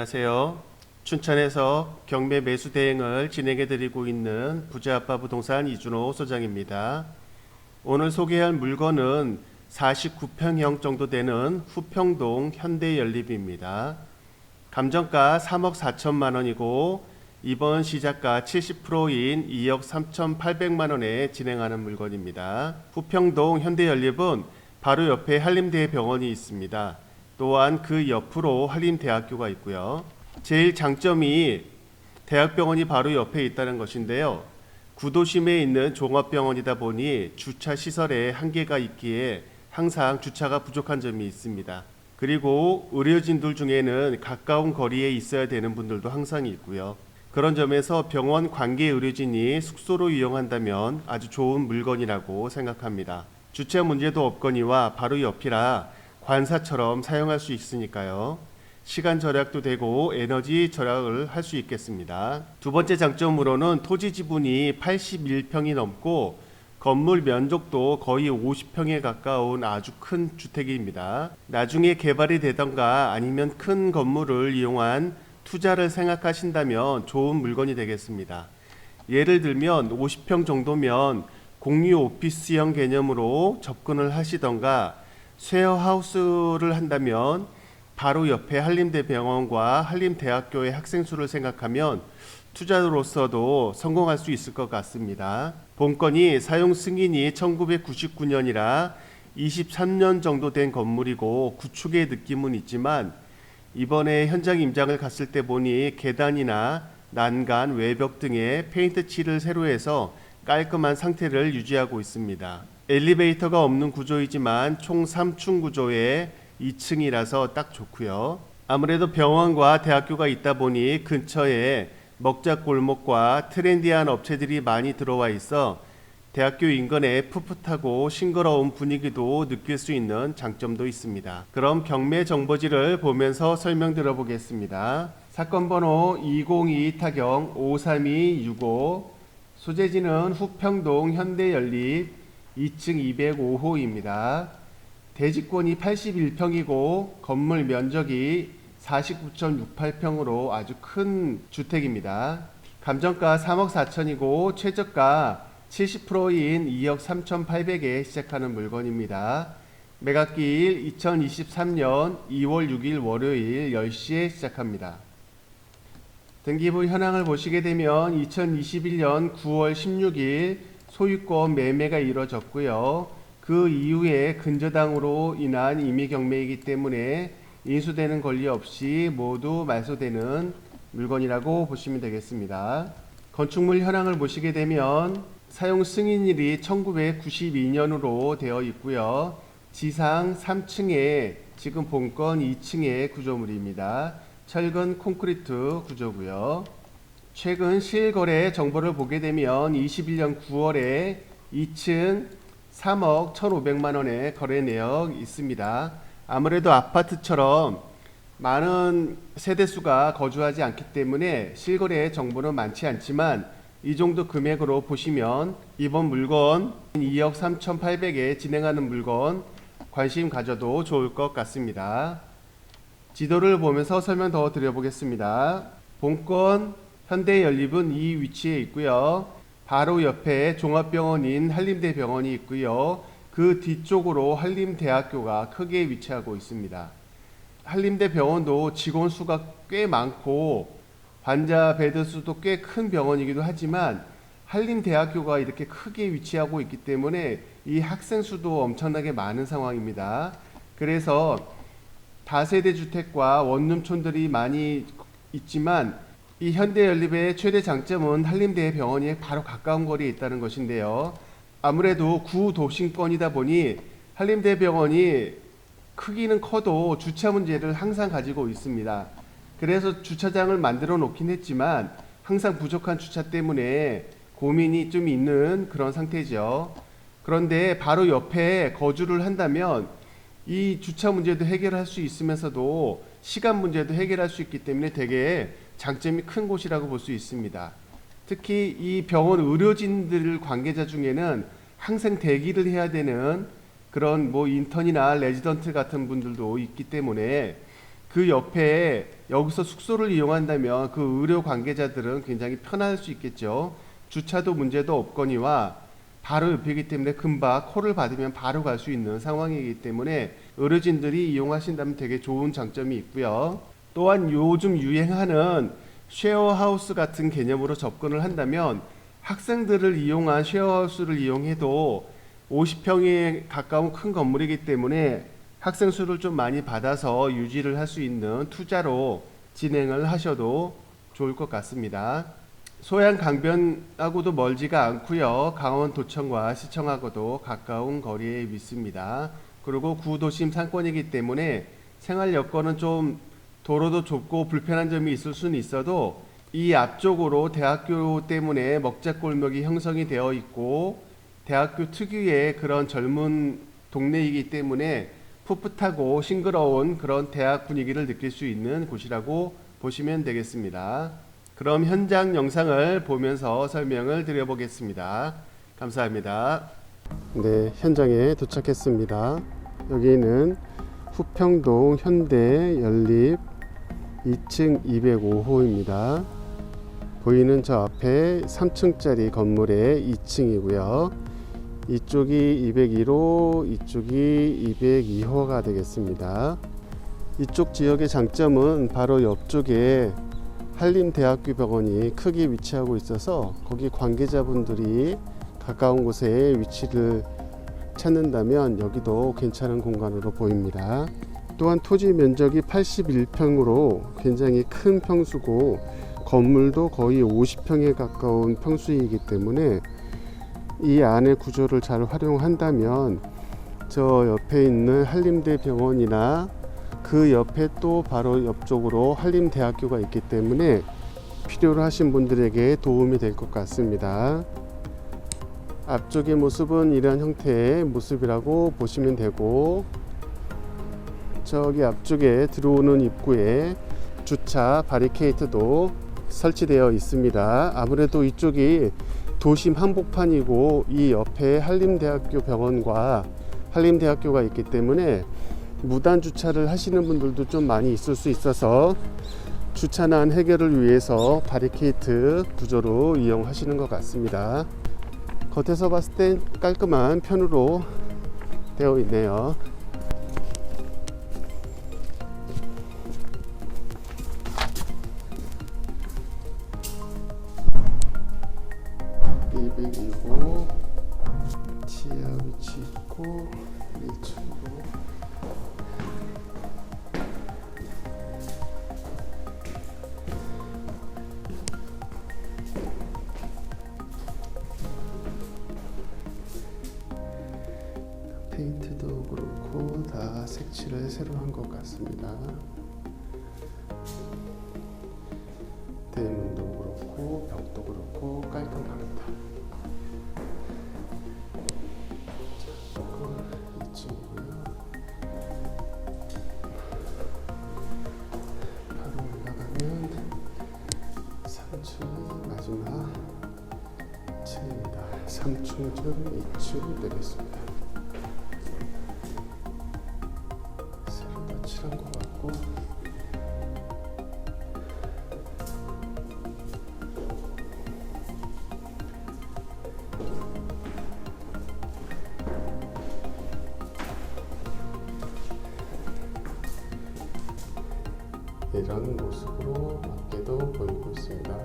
안녕하세요. 춘천에서 경매 매수 대행을 진행해 드리고 있는 부자아빠 부동산 이준호 소장입니다. 오늘 소개할 물건은 49평형 정도 되는 후평동 현대연립입니다. 감정가 3억 4천만 원이고 이번 시작가 70%인 2억 3,800만 원에 진행하는 물건입니다. 후평동 현대연립은 바로 옆에 한림대병원이 있습니다. 또한 그 옆으로 한림대학교가 있고요. 제일 장점이 대학병원이 바로 옆에 있다는 것인데요. 구도심에 있는 종합병원이다 보니 주차 시설에 한계가 있기에 항상 주차가 부족한 점이 있습니다. 그리고 의료진들 중에는 가까운 거리에 있어야 되는 분들도 항상 있고요. 그런 점에서 병원 관계 의료진이 숙소로 이용한다면 아주 좋은 물건이라고 생각합니다. 주차 문제도 없거니와 바로 옆이라 관사처럼 사용할 수 있으니까요. 시간 절약도 되고 에너지 절약을 할 수 있겠습니다. 두 번째 장점으로는 토지 지분이 81평이 넘고 건물 면적도 거의 50평에 가까운 아주 큰 주택입니다. 나중에 개발이 되던가 아니면 큰 건물을 이용한 투자를 생각하신다면 좋은 물건이 되겠습니다. 예를 들면 50평 정도면 공유 오피스형 개념으로 접근을 하시던가 쉐어하우스를 한다면 바로 옆에 한림대병원과 한림대학교의 학생 수를 생각하면 투자로서도 성공할 수 있을 것 같습니다. 본건이 사용 승인이 1999년이라 23년 정도 된 건물이고 구축의 느낌은 있지만 이번에 현장 임장을 갔을 때 보니 계단이나 난간, 외벽 등의 페인트 칠을 새로 해서 깔끔한 상태를 유지하고 있습니다. 엘리베이터가 없는 구조이지만 총 3층 구조의 2층이라서 딱 좋고요. 아무래도 병원과 대학교가 있다 보니 근처에 먹자골목과 트렌디한 업체들이 많이 들어와 있어 대학교 인근에 풋풋하고 싱그러운 분위기도 느낄 수 있는 장점도 있습니다. 그럼 경매 정보지를 보면서 설명 들어보겠습니다. 사건 번호 2022-53265 소재지는 후평동 현대연립 2층 205호입니다. 대지권이 81평이고 건물 면적이 49.68평으로 아주 큰 주택입니다. 감정가 3억 4천이고 최저가 70%인 2억 3,800에 시작하는 물건입니다. 매각기일 2023년 2월 6일 월요일 10시에 시작합니다. 등기부 현황을 보시게 되면 2021년 9월 16일 소유권 매매가 이루어졌고요. 그 이후에 근저당으로 인한 임의경매이기 때문에 인수되는 권리 없이 모두 말소되는 물건이라고 보시면 되겠습니다. 건축물 현황을 보시게 되면 사용 승인일이 1992년으로 되어 있고요. 지상 3층에 지금 본건 2층의 구조물입니다. 철근 콘크리트 구조고요. 최근 실거래 정보를 보게 되면 21년 9월에 2층 3억 1,500만 원의 거래 내역 있습니다. 아무래도 아파트처럼 많은 세대수가 거주하지 않기 때문에 실거래 정보는 많지 않지만 이 정도 금액으로 보시면 이번 물건 2억 3,800에 진행하는 물건 관심 가져도 좋을 것 같습니다. 지도를 보면서 설명 더 드려보겠습니다. 본건 현대연립은 이 위치에 있고요. 바로 옆에 종합병원인 한림대병원이 있고요. 그 뒤쪽으로 한림대학교가 크게 위치하고 있습니다. 한림대병원도 직원 수가 꽤 많고 환자 베드 수도 꽤 큰 병원이기도 하지만 한림대학교가 이렇게 크게 위치하고 있기 때문에 이 학생 수도 엄청나게 많은 상황입니다. 그래서 다세대 주택과 원룸촌들이 많이 있지만 이 현대연립의 최대 장점은 한림대병원이 바로 가까운 거리에 있다는 것인데요. 아무래도 구도심권이다 보니 한림대병원이 크기는 커도 주차 문제를 항상 가지고 있습니다. 그래서 주차장을 만들어 놓긴 했지만 항상 부족한 주차 때문에 고민이 좀 있는 그런 상태죠. 그런데 바로 옆에 거주를 한다면 이 주차 문제도 해결할 수 있으면서도 시간 문제도 해결할 수 있기 때문에 되게 장점이 큰 곳이라고 볼 수 있습니다. 특히 이 병원 의료진들 관계자 중에는 항상 대기를 해야 되는 그런 인턴이나 레지던트 같은 분들도 있기 때문에 그 옆에 여기서 숙소를 이용한다면 그 의료 관계자들은 굉장히 편할 수 있겠죠. 주차도 문제도 없거니와 바로 옆이기 때문에 금방 콜을 받으면 바로 갈 수 있는 상황이기 때문에 의료진들이 이용하신다면 되게 좋은 장점이 있고요. 또한 요즘 유행하는 쉐어하우스 같은 개념으로 접근을 한다면 학생들을 이용한 쉐어하우스를 이용해도 50평에 가까운 큰 건물이기 때문에 학생 수를 좀 많이 받아서 유지를 할 수 있는 투자로 진행을 하셔도 좋을 것 같습니다. 소양 강변하고도 멀지가 않고요. 강원도청과 시청하고도 가까운 거리에 있습니다. 그리고 구도심 상권이기 때문에 생활 여건은 좀 도로도 좁고 불편한 점이 있을 수는 있어도 이 앞쪽으로 대학교 때문에 먹자골목이 형성이 되어 있고 대학교 특유의 그런 젊은 동네이기 때문에 풋풋하고 싱그러운 그런 대학 분위기를 느낄 수 있는 곳이라고 보시면 되겠습니다. 그럼 현장 영상을 보면서 설명을 드려보겠습니다. 감사합니다. 네, 현장에 도착했습니다. 여기는 후평동 현대 연립 2층 205호입니다. 보이는 저 앞에 3층짜리 건물의 2층이고요. 이쪽이 201호, 이쪽이 202호가 되겠습니다. 이쪽 지역의 장점은 바로 옆쪽에 한림대학교 병원이 크게 위치하고 있어서 거기 관계자분들이 가까운 곳에 위치를 찾는다면 여기도 괜찮은 공간으로 보입니다. 또한 토지 면적이 81평으로 굉장히 큰 평수고 건물도 거의 50평에 가까운 평수이기 때문에 이 안의 구조를 잘 활용한다면 저 옆에 있는 한림대 병원이나 그 옆에 또 바로 옆쪽으로 한림대학교가 있기 때문에 필요로 하신 분들에게 도움이 될 것 같습니다. 앞쪽의 모습은 이런 형태의 모습이라고 보시면 되고 저기 앞쪽에 들어오는 입구에 주차 바리케이트도 설치되어 있습니다. 아무래도 이쪽이 도심 한복판이고 이 옆에 한림대학교 병원과 한림대학교가 있기 때문에 무단 주차를 하시는 분들도 좀 많이 있을 수 있어서 주차난 해결을 위해서 바리케이트 구조로 이용하시는 것 같습니다. 겉에서 봤을 땐 깔끔한 편으로 되어 있네요. 이백이고 지하 위치 있고 1층으로 페인트도 그렇고 다 색칠을 새로 한 것 같습니다. 대문도 그렇고 벽도 그렇고 깔끔합니다. 이건 2층이고요. 바로 올라가면 3층 마지막 층입니다. 3층 중 2층 되겠습니다. 새로 다 칠한 것 같고 이런 모습으로 밖에도 보이고 있습니다.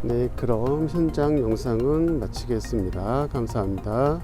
네, 그럼 현장 영상은 마치겠습니다. 감사합니다.